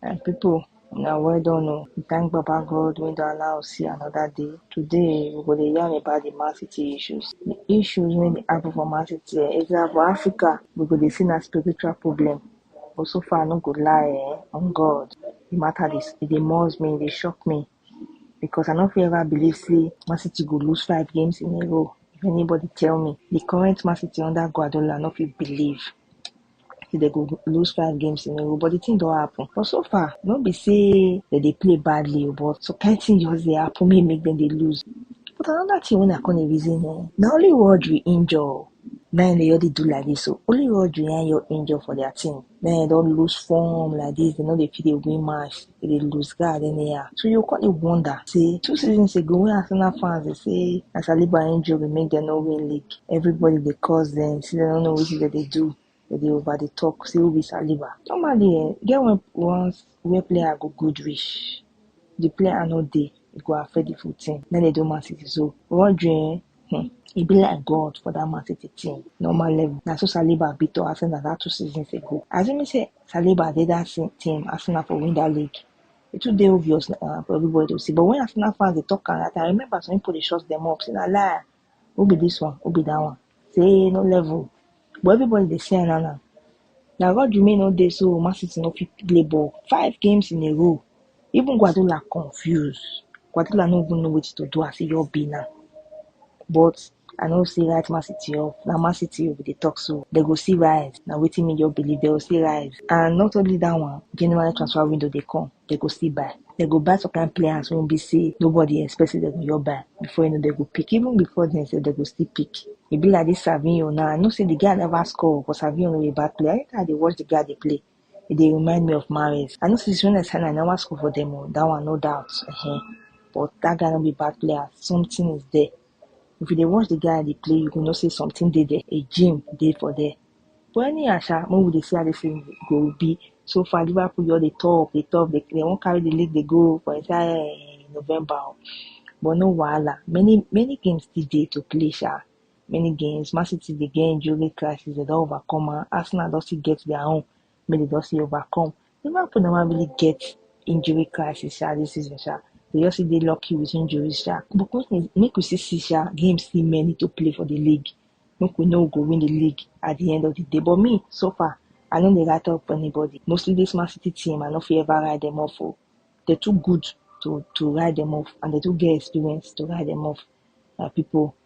And people, now well done. We thank Baba God when don't allow us see another day. Today we go to yarn about the Man City issues. The issues when they happen for Man City, example Africa, we go to see a spiritual problem. But so far, I no go lie on God. The matter is, it dey mourns me, they shock me. Because I don't ever believe say Man City go lose 5 games in a row. If anybody tell me the current Man City under Guardiola, I no fit believe they go lose 5 games in a row, but the thing don't happen. But so far, no be say that they play badly, but so kind thing just they happen, make them they lose. But another thing when I can't reason, now only Rodri injure. Then they already do like this, so only Rodri and you're injured for their team. Then they don't lose form like this, they know they feel they win match, they lose guard anyhow. So you can't wonder, say 2 seasons ago when Arsenal fans they say as Saliba injury will make them no win league. Everybody they cause them, see they don't know what they do. They over the talk, say who be Saliba. Normally, get when once where player go good reach, the player no day, it go affect the full team. Then they do Man City. So Rodri, he be like God for that Man City team. Normal level. Now so Saliba beat to Arsenal that 2 seasons ago. As you may say, Saliba did that team Arsenal for win that league. It too dey obvious for everybody to see. But when Arsenal fans they talk on that, I remember some people they shut them up, saying, "Lie, who be this one? Who be that one?" Say no level. But everybody they say now. Now God remain all day so Man City no fit play ball 5 games in a row. Even Guardiola confused. Guardiola no even know what to do as your be now. But I know see right Man City up. Now Man City will be the talk so they go see rise. Now waiting me your believe they will see rise. And not only that one, January transfer window they come, they go see buy. They go buy some kind of players when be say nobody expects they go your buy before you know they go pick. Even before then say they go still pick. It be like this Savinho now. I know say the guy never score, but Savinho no be a bad player. Anytime they watch the guy they play, they remind me of Mahrez. I know since when I sign I never score for them. That one no doubt. But that guy no be bad player. Something is there. If you dey watch the guy they play, you can know say something dey there. A gym dey for there. But anyhow, when would they see how this thing go be? So far, Liverpool you're the top, they won't carry the league, they go for entire November. But no wahala. Many games still dey to play, sha. Many games. Man City they get injury crisis, they don't overcome. Arsenal don't still get their own, maybe they don't still overcome. Liverpool never really get injury crisis, sha, this season, sha. They just say they lucky with injuries, sha. But make we see, sha, games still many to play for the league. Make we know who go win the league at the end of the day. But me, so far, I don't dey write up anybody. Mostly this Man City team, I don't feel ever write them off. They're too good to ride them off, and they do get experience to ride them off. People,